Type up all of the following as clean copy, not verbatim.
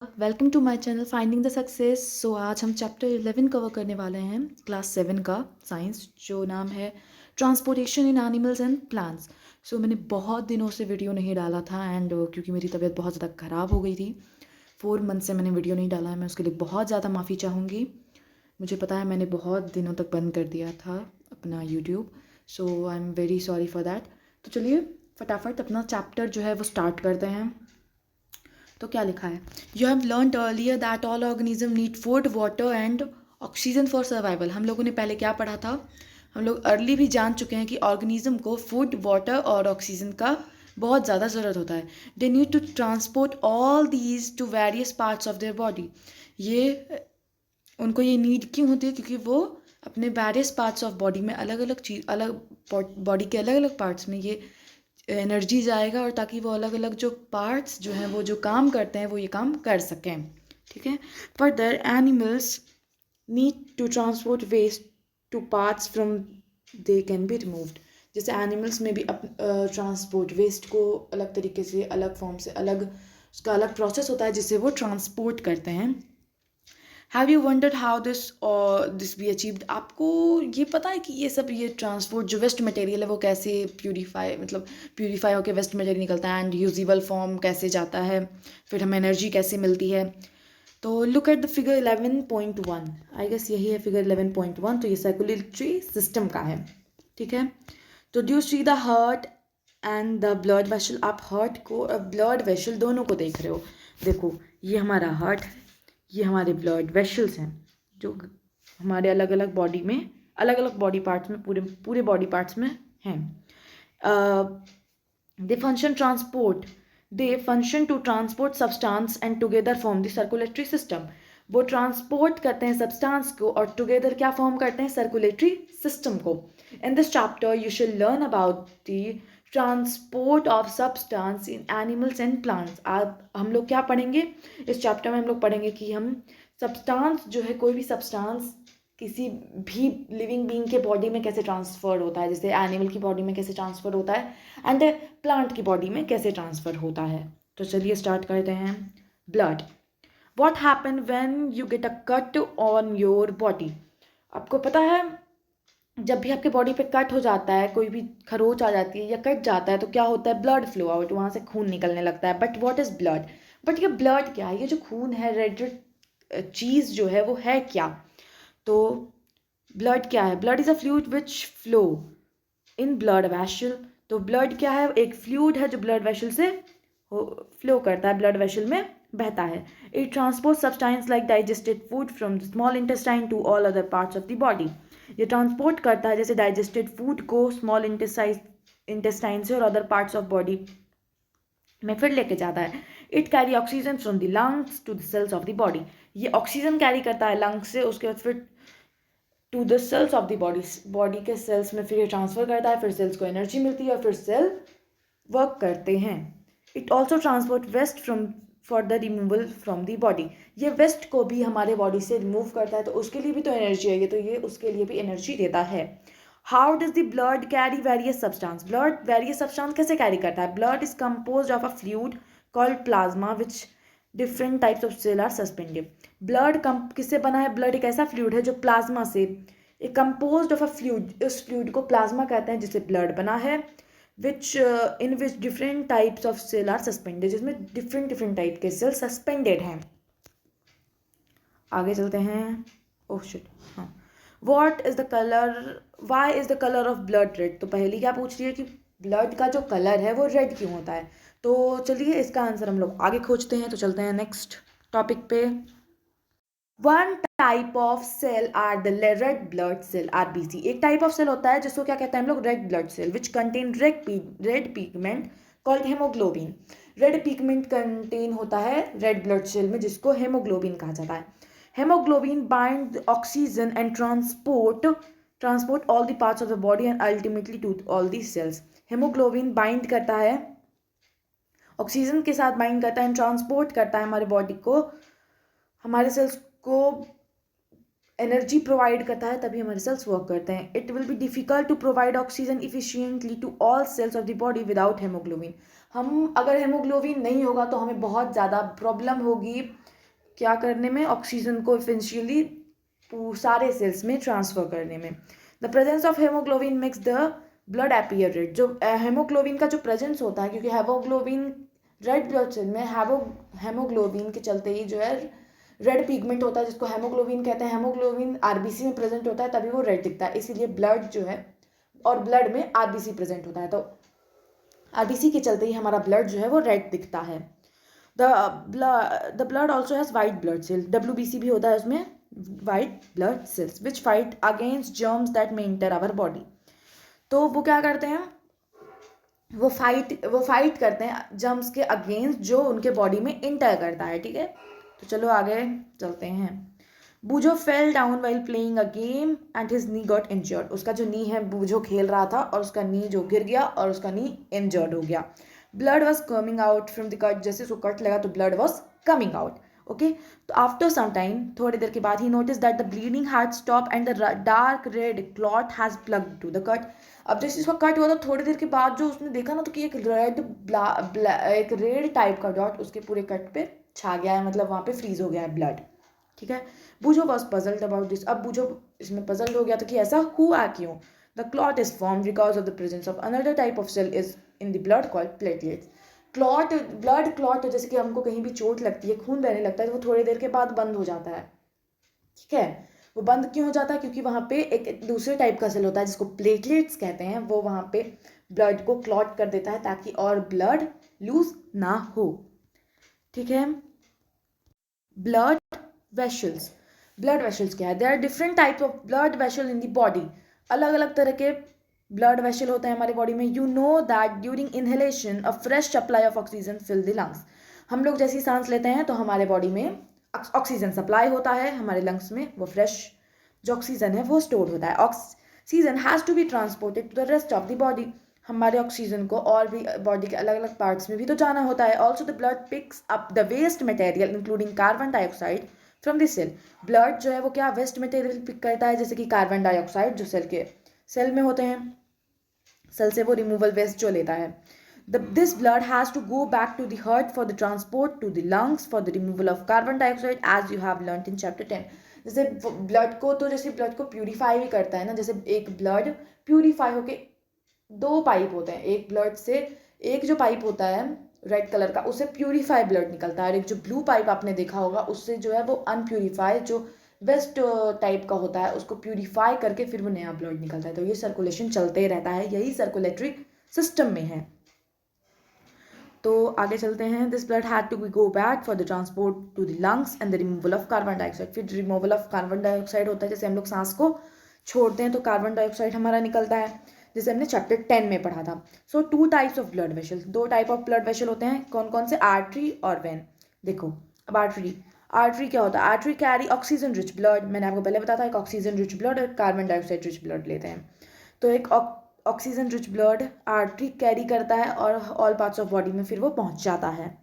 Welcome to my channel finding the success. So आज हम chapter 11 cover करने वाले हैं, क्लास 7 का साइंस, जो नाम है transportation in animals and plants. So मैंने बहुत दिनों से वीडियो नहीं डाला था एंड क्योंकि मेरी तबीयत बहुत ज़्यादा ख़राब हो गई थी, 4 मंथ से मैंने वीडियो नहीं डाला है। मैं उसके लिए बहुत ज़्यादा माफ़ी चाहूँगी। मुझे पता है मैंने बहुत दिनों तक बंद कर दिया था अपना YouTube, so I am very sorry for that. तो चलिए फटाफट अपना चैप्टर जो है वो स्टार्ट करते हैं। तो क्या लिखा है? You have learn earlier that all organism need food water and oxygen for survival. हम लोगों ने पहले क्या पढ़ा था? हम लोग अर्ली भी जान चुके हैं कि ऑर्गेनिज्म को फूड वाटर और ऑक्सीजन का बहुत ज़्यादा ज़रूरत होता है। They need to transport all these to various parts of their body. ये उनको ये नीड क्यों होती है? क्योंकि वो अपने वेरियस पार्ट्स ऑफ बॉडी में अलग अलग चीज़, अलग बॉडी के अलग अलग पार्ट्स में ये एनर्जी जाएगा, और ताकि वो अलग अलग जो पार्ट्स जो हैं वो जो काम करते हैं वो ये काम कर सकें। ठीक है। Further animals need to transport waste to parts from they can be removed. जैसे एनिमल्स में भी ट्रांसपोर्ट वेस्ट को अलग तरीके से, अलग फॉर्म से, अलग उसका अलग प्रोसेस होता है जिससे वो ट्रांसपोर्ट करते हैं। Have you wondered how this be achieved? आपको ये पता है कि ये सब, ये ट्रांसपोर्ट जो वेस्ट मटेरियल है वो कैसे प्यूरीफाई होकर वेस्ट मटेरियल निकलता है एंड यूजेबल फॉर्म कैसे जाता है, फिर हमें एनर्जी कैसे मिलती है। तो look at the figure 11.1। I guess यही है फिगर 11.1। तो ये सर्कुलेटरी सिस्टम का है। ठीक है। तो do you see the heart and the blood vessel? आप हार्ट को और ब्लड वेसल दोनों को देख रहे हो। देखो, ये हमारा हार्ट है, ये हमारे ब्लड वेसल्स हैं जो हमारे अलग अलग बॉडी में, अलग अलग बॉडी पार्ट्स में, पूरे पूरे बॉडी पार्ट्स में हैं। They function to transport substance and together form the circulatory system. वो ट्रांसपोर्ट करते हैं सब्सटेंस को और टुगेदर क्या फॉर्म करते हैं? सर्कुलेटरी सिस्टम को। In this chapter you should learn about the transport of substance in animals and plants. आप हम लोग क्या पढ़ेंगे इस चैप्टर में? हम लोग पढ़ेंगे कि हम सब्सटेंस जो है, कोई भी सब्सटेंस किसी भी लिविंग बीइंग के बॉडी में कैसे ट्रांसफर होता है, जैसे एनिमल की बॉडी में कैसे ट्रांसफर होता है एंड प्लांट की बॉडी में कैसे ट्रांसफर होता है। तो चलिए स्टार्ट करते हैं। Blood. What happen when you get a cut on your body? आपको पता है जब भी आपके बॉडी पे कट हो जाता है, कोई भी खरोच आ जाती है या कट जाता है, तो क्या होता है? ब्लड फ्लो आउट, वहाँ से खून निकलने लगता है। But what is blood? But ये ब्लड क्या है? ये जो खून है, रेड रेड चीज़ जो है वो है क्या? तो ब्लड क्या है? Blood is a fluid which flow in blood vessel. तो ब्लड क्या है? एक फ्लूइड है जो ब्लड वेसल से फ्लो करता है, ब्लड वेसल में बहता है। It transport substance like digested food from the small intestine to all other parts of the body. ये ट्रांसपोर्ट करता है जैसे डाइजेस्टेड फूड को स्मॉल इंटेस्टाइन से और अदर पार्ट्स ऑफ बॉडी में फिर लेके जाता है। It carry oxygen from the lungs to the cells of the body. ये ऑक्सीजन कैरी करता है लंग्स से, उसके बाद फिर to the cells of the body, body के सेल्स में फिर ये ट्रांसफर करता है, फिर सेल्स को एनर्जी मिलती है और फिर सेल वर्क करते हैं। It also transport waste from for the removal from the body. ये वेस्ट को भी हमारे बॉडी से रिमूव करता है, तो उसके लिए भी तो एनर्जी है, तो ये उसके लिए भी एनर्जी देता है। How does the blood carry various substance? Blood various substance कैसे कैरी करता है? Blood is compose of a fluid called plasma which different types of cell are suspended. Blood किससे बना है? ब्लड एक ऐसा फ्लूइड है जो प्लाज्मा से, एक कंपोज ऑफ अ फ्लूइड, उस फ्लूइड को प्लाज्मा कहते हैं जिससे ब्लड बना है। Which in which different types of cell are suspended, जिसमें डिफरेंट डिफरेंट टाइप के सेल सस्पेंडेड हैं। आगे चलते हैं। ओह शिट, हाँ। What is the colour, why is the colour of blood red? तो पहली क्या पूछ रही है कि ब्लड का जो कलर है वो रेड क्यों होता है। तो चलिए इसका आंसर हम लोग आगे खोजते हैं। तो चलते हैं नेक्स्ट टॉपिक पे। One type of cell are the red blood cell, RBC। एक टाइप ऑफ सेल होता है जिसको क्या कहते हैं हम लोग? Red blood cell, which contain red pigment called haemoglobin. Red pigment contain होता है रेड ब्लड सेल में, जिसको हेमोग्लोबिन कहा जाता है। Haemoglobin bind oxygen and transport all the parts of the body and ultimately to all the cells. Haemoglobin bind करता है, oxygen के साथ बाइंड करता है एंड ट्रांसपोर्ट करता है हमारे बॉडी को, हमारे सेल्स को एनर्जी प्रोवाइड करता है, तभी हमारे सेल्स वर्क करते हैं। It will be difficult to provide oxygen efficiently to all cells of the body without haemoglobin. हम अगर हेमोग्लोबिन नहीं होगा तो हमें बहुत ज़्यादा प्रॉब्लम होगी क्या करने में, ऑक्सीजन को इफिशियंटली सारे सेल्स में ट्रांसफर करने में। The presence of haemoglobin makes the blood appear red. जो हेमोग्लोबिन का जो प्रेजेंस होता है, क्योंकि हेमोग्लोबिन रेड ब्लड सेल में हेमोग्लोबिन के चलते ही जो है रेड पिगमेंट होता है, जिसको हेमोग्लोबिन कहते हैं। हेमोग्लोबिन आरबीसी में प्रेजेंट होता है, तभी वो रेड दिखता है। इसीलिए ब्लड जो है, और ब्लड में आरबीसी प्रेजेंट होता है, तो आरबीसी के चलते ही हमारा ब्लड जो है वो रेड दिखता है। The blood also has white blood cell, WBC भी होता है उसमें, white blood cells which fight against germs that may enter our body. तो वो क्या करते हैं, वो फाइट करते हैं जर्म्स के अगेंस्ट जो उनके बॉडी में इंटर करता है। ठीक है, तो चलो आगे चलते हैं। Boojho fell down while playing a game and his knee got injured. उसका जो नी है, बूजो खेल रहा था और उसका नी जो गिर गया और उसका नी इंजर्ड हो गया। Blood was coming out from the cut, जैसे उसको कट लगा तो blood was coming out. Okay, तो आफ्टर सम टाइम, थोड़ी देर के बाद, he noticed that the bleeding had stop and the dark red clot has plugged to the cut. अब जैसे इसका कट हुआ तो थोड़ी देर के बाद जो उसने देखा ना, तो कि एक रेड टाइप का डॉट उसके पूरे कट पे छा गया है, मतलब वहाँ पे फ्रीज हो गया है ब्लड। ठीक है, बूजो वॉज पजल्ड अबाउट दिस। अब बूजो इसमें पजल्ड हो गया था कि ऐसा हुआ क्यों। The clot is form because of the presence of another type of cell is in the blood called platelets. Blood clot, जैसे कि हमको कहीं भी चोट लगती है, खून बहने लगता है, तो वो थोड़ी देर के बाद बंद हो जाता है। ठीक है, वो बंद क्यों हो जाता है, क्योंकि वहाँ पे एक दूसरे टाइप का सेल होता है जिसको प्लेटलेट्स कहते हैं, वो वहाँ पे ब्लड को क्लॉट कर देता है ताकि और ब्लड लूज ना हो। ठीक है, ब्लड वेशल्स। ब्लड वेशल्स क्या है, there are different types of blood vessel in the body. अलग अलग तरह के ब्लड वेसल होते हैं हमारे बॉडी में। You know that during inhalation a fresh supply of oxygen fill the lungs. हम लोग जैसी सांस लेते हैं तो हमारे बॉडी में ऑक्सीजन सप्लाई होता है हमारे लंग्स में, वो फ्रेश जो ऑक्सीजन है वो स्टोर होता है। Oxygen has to be transported to the rest of the body. हमारे ऑक्सीजन को और भी बॉडी के अलग अलग पार्ट्स में भी तो जाना होता है। Also the blood picks up the waste material including carbon dioxide from the cell. Blood जो है वो क्या वेस्ट मटेरियल पिक करता है, जैसे कि कार्बन डाइऑक्साइड जो सेल में होते हैं, सेल से वो रिमूवल वेस्ट जो लेता है। This blood has to go back to the heart for the transport to the lungs for the removal of carbon dioxide as you have learnt in chapter 10। जैसे blood को, तो जैसे blood को purify भी करता है ना, जैसे एक ब्लड प्यूरिफाई होके, दो पाइप होते हैं, एक ब्लड से एक जो पाइप होता है रेड कलर का, उससे प्यूरिफाई ब्लड निकलता है, और एक जो ब्लू पाइप आपने देखा होगा उससे जो है वो अनप्यूरिफाई जो वेस्ट टाइप का होता है उसको प्यूरिफाई करके फिर वो नया ब्लड निकलता है। तो ये सर्कुलेशन चलते रहता है, यही सर्कुलेटरी सिस्टम में है। तो आगे चलते हैं। This blood had to be go back for the transport to the lungs and the removal of carbon dioxide. फिर रिमूवल ऑफ कार्बन डाइऑक्साइड होता है, जैसे हम लोग सांस को छोड़ते हैं तो कार्बन डाइऑक्साइड हमारा निकलता है, जैसे हमने चैप्टर 10 में पढ़ा था। सो 2 types of blood vessel, 2 type of blood vessel होते हैं, कौन कौन से, आर्टरी और वेन। देखो अब आर्टरी क्या होता है, artery carry oxygen rich blood. मैंने आपको पहले बताया था, एक ऑक्सीजन रिच ब्लड और कार्बन डाइऑक्साइड रिच ब्लड लेते हैं। तो एक oxygen rich blood artery carry करता है और ऑल पार्ट्स ऑफ बॉडी में फिर वो पहुंच जाता है।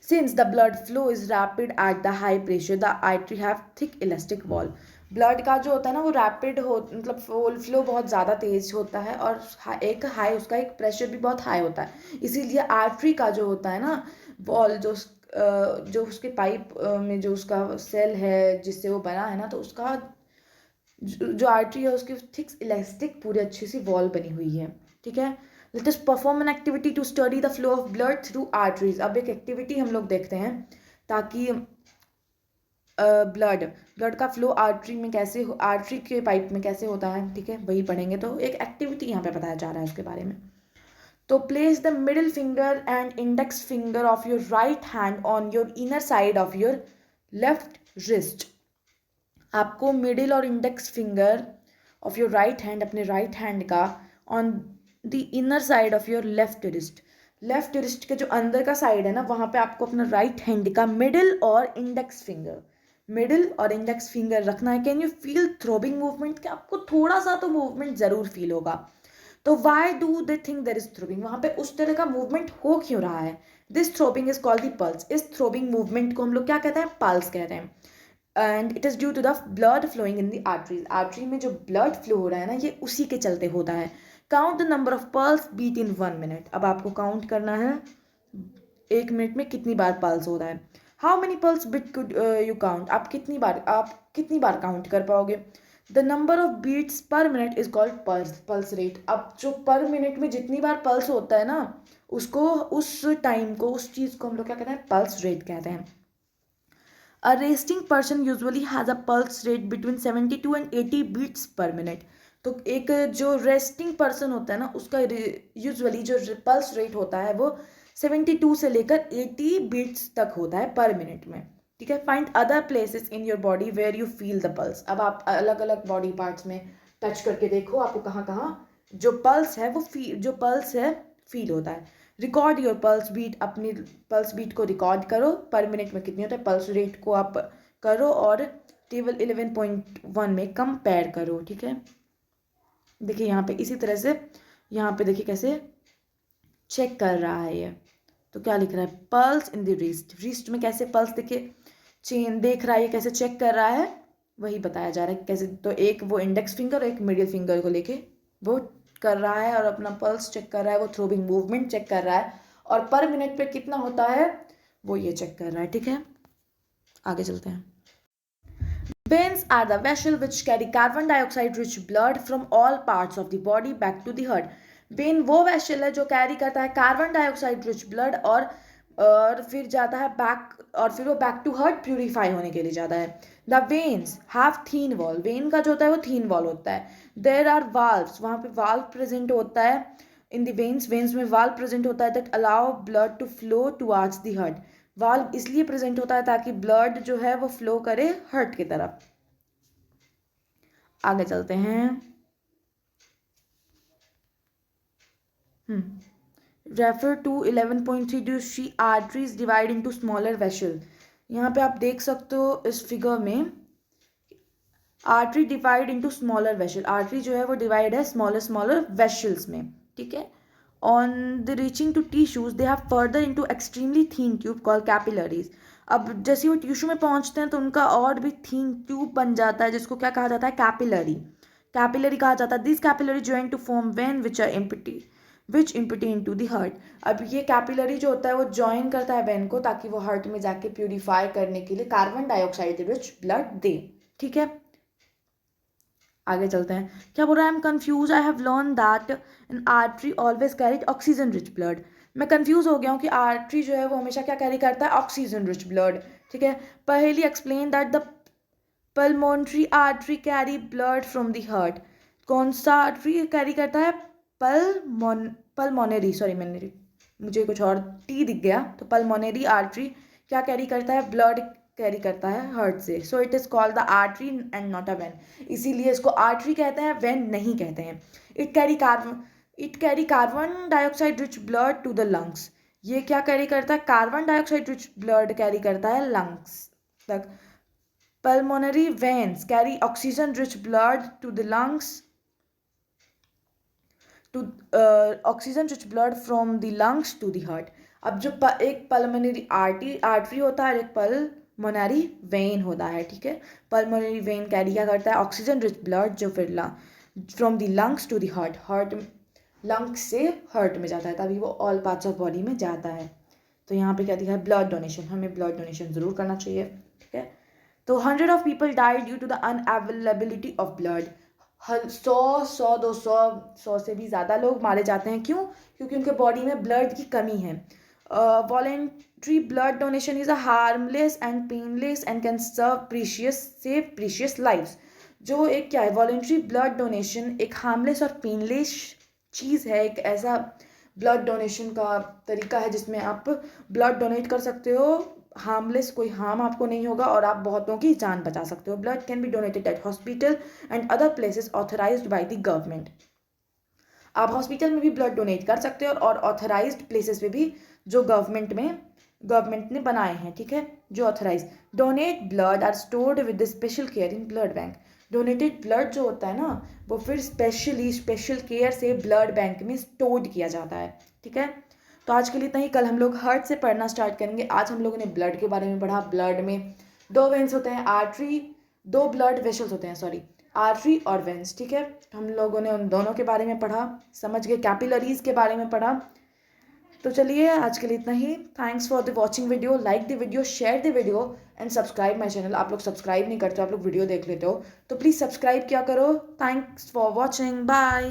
Since the blood flow is rapid at the high pressure the artery have thick elastic wall. Blood का जो होता है ना वो रैपिड हो, मतलब फ्लो बहुत ज़्यादा तेज होता है, और एक हाई, उसका एक प्रेशर भी बहुत हाई होता है। इसीलिए आर्टरी का जो होता है ना वॉल, जो उसके पाइप में जो उसका सेल है जिससे वो बना है ना, तो उसका जो आर्टरी है उसकी थिक इलास्टिक पूरी अच्छी सी वॉल बनी हुई है। ठीक है, let us perform an activity to study the flow of blood through arteries. अब एक एक्टिविटी हम लोग देखते हैं ताकि ब्लड का फ्लो आर्टरी में कैसे, आर्टरी के पाइप में कैसे होता है। ठीक है, वही पढ़ेंगे, तो एक एक्टिविटी यहाँ पे बताया जा रहा है उसके बारे में। तो place the middle finger and index finger of your right hand on your inner side of your left wrist. आपको मिडिल और index finger of your right hand, अपने राइट हैंड का, on the inner side of your left wrist, left wrist के जो अंदर का side है ना, वहाँ पे आपको अपना राइट हैंड का मिडिल और इंडेक्स फिंगर रखना है। Can you feel throbbing movement, कि आपको थोड़ा सा तो मूवमेंट जरूर फील होगा। तो why do they think there is throbbing, वहाँ पे उस तरह का मूवमेंट हो क्यों रहा है। This throbbing is called the pulse. इस थ्रोबिंग मूवमेंट को हम लोग क्या कहते हैं, पल्स कहते हैं। And it is due to the blood flowing in the arteries. Artery में जो ब्लड फ्लो हो रहा है ना, ये उसी के चलते होता है। Count the number of pulse beat in 1 minute. अब आपको काउंट करना है 1 मिनट में कितनी बार पल्स होता है। How many pulse beat could you count, आप कितनी बार काउंट कर पाओगे. The number of beats per minute is called pulse rate. अब जो पर मिनट में जितनी बार पल्स होता है ना, उसको, उस टाइम को, उस चीज़ को हम लोग क्या कहते हैं, पल्स रेट कहते हैं. A resting person usually has a pulse rate between 72 and 80 beats per minute. तो एक जो रेस्टिंग पर्सन होता है ना, उसका यूजुअली जो पल्स रेट होता है वो 72 से लेकर 80 बीट्स तक होता है पर मिनट में. ठीक है. Find other places in your body where you feel the pulse. अब आप अलग अलग बॉडी पार्ट्स में टच करके देखो आपको कहाँ कहाँ जो पल्स है वो जो पल्स है फील होता है. रिकॉर्ड योर पल्स बीट, अपनी पल्स बीट को रिकॉर्ड करो, पर मिनट में कितनी होता है, पल्स रेट को आप करो और टेबल 11.1 में कंपेयर करो. ठीक है. देखिए यहाँ पे इसी तरह से, यहाँ पे देखिए कैसे चेक कर रहा है ये. तो क्या लिख रहा है, पल्स इन द रिस्ट में कैसे पल्स, देखिए चेन देख रहा है ये कैसे चेक कर रहा है, वही बताया जा रहा है कैसे. तो एक वो इंडेक्स फिंगर और एक मिडिल फिंगर को लेके वो कर रहा है और अपना पल्स चेक कर रहा है, वो थ्रोबिंग मूवमेंट चेक कर रहा है और पर मिनट पे कितना होता है वो ये चेक कर रहा है. ठीक है. आगे चलते हैं. Veins are the vessel which carry carbon dioxide rich blood from all parts of the body back to the heart. When वो वेसल है जो कैरी करता है कार्बन डाइऑक्साइड रिच ब्लड और फिर जाता है बैक, और फिर वो बैक टू हार्ट प्यूरिफाई होने के लिए जाता है. The veins have thin wall, when का जो होता है वो थीन वॉल होता है. देर आर वाल्व्स, वहाँ पे वाल्व प्रेजेंट होता है इन द वेन्स, वेन्स में वाल्व प्रेजेंट होता है that allow blood to flow towards the heart. Valve इसलिए प्रेजेंट होता है ताकि ब्लड जो है वो फ्लो करे हार्ट की तरफ. आगे चलते हैं. Refer to 11.3 to see arteries divide into smaller vessel. यहाँ पे आप देख सकते हो इस फिगर में artery divide into smaller vessel. Artery जो है वो डिवाइड है स्मॉलर वेसल्स में. ठीक है. On the reaching to tissues they have further into extremely thin tube called capillaries. अब जैसे वो टिश्यू में पहुंचते हैं तो उनका और भी थीन ट्यूब बन जाता है जिसको क्या कहा जाता है, कैपिलरी. कैपिलरी कहा जाता है. This capillary join to form vein which are empty into the heart. अब ये कैपिलरी जो होता है वो ज्वाइन करता है वेन को ताकि वो हार्ट में जाके प्यूरिफाई करने के लिए कार्बन डाइऑक्साइड रिच ब्लड दे. ठीक है. आगे चलते हैं. क्या बोल रहा है, I am confuse, I have learn that N artery always carried oxygen rich blood. मैं कंफ्यूज हो गया हूँ कि आर्टरी जो है वो हमेशा क्या कैरी करता है, ऑक्सीजन रिच ब्लड. ठीक है. पहली explain that the pulmonary artery carry blood from the heart. कौन सा आर्टरी कैरी करता है, पल्मोनरी, सॉरी मैंने मुझे कुछ और टी दिख गया. तो पल्मोनरी आर्टरी क्या कैरी करता है, ब्लड कैरी करता है हार्ट से. So it is called the artery and not a vein. इसीलिए इसको आर्टरी कहते हैं, वेन नहीं कहते हैं. It carry carbon dioxide rich blood to the lungs. ये क्या कैरी करता है, carbon dioxide rich blood carry करता है लंग्स तक. Pulmonary veins carry oxygen rich blood to the lungs, to oxygen rich blood from the lungs to the heart. अब जो एक पल्मोनरी आर्टरी होता है और एक पल्मोनरी वेन होता है. ठीक है. पल्मोनरी वेन कैरी क्या करता है, ऑक्सीजन रिच ब्लड जो फिर from the lungs to the heart lungs से हार्ट में जाता है तभी वो ऑल पार्ट्स ऑफ बॉडी में जाता है. तो यहाँ पे क्या दिखा है, ब्लड डोनेशन. हमें ब्लड डोनेशन ज़रूर करना चाहिए. ठीक है. तो 100 of people died due to the unavailability of blood. 100 से भी ज़्यादा लोग मारे जाते हैं. क्यों? क्योंकि उनके बॉडी में ब्लड की कमी है. Voluntary blood donation is a harmless and painless and can save precious lives. जो एक क्या है, वॉलेंट्री ब्लड डोनेशन एक हार्मलेस और पेनलेस चीज़ है. एक ऐसा ब्लड डोनेशन का तरीका है जिसमें आप ब्लड डोनेट कर सकते हो, हार्मलेस, कोई हार्म आपको नहीं होगा और आप बहुतों की जान बचा सकते हो. Blood can be donated at hospital and other places authorized by the government. आप हॉस्पिटल में भी ब्लड डोनेट कर सकते हो और ऑथराइज्ड प्लेसेस पे भी जो गवर्नमेंट ने बनाए हैं. ठीक है. जो authorize donate blood are stored with special care in blood bank. Donated blood जो होता है ना वो फिर स्पेशल केयर से ब्लड बैंक में स्टोर्ड किया जाता है. ठीक है. तो आज के लिए इतना ही. कल हम लोग हार्ट से पढ़ना स्टार्ट करेंगे. आज हम लोगों ने ब्लड के बारे में पढ़ा. ब्लड में 2 वेन्स होते हैं, आर्टरी, 2 ब्लड वेसल्स होते हैं, सॉरी, आर्टरी और वेन्स. ठीक है. हम लोगों ने उन दोनों के बारे में पढ़ा, समझ गए. कैपिलरीज के बारे में पढ़ा. तो चलिए आज के लिए इतना ही। Thanks for the watching video, like the video, share the video and subscribe my channel. आप लोग सब्सक्राइब नहीं करते, आप लोग वीडियो देख लेते हो, तो प्लीज़ सब्सक्राइब क्या करो। Thanks for watching, bye.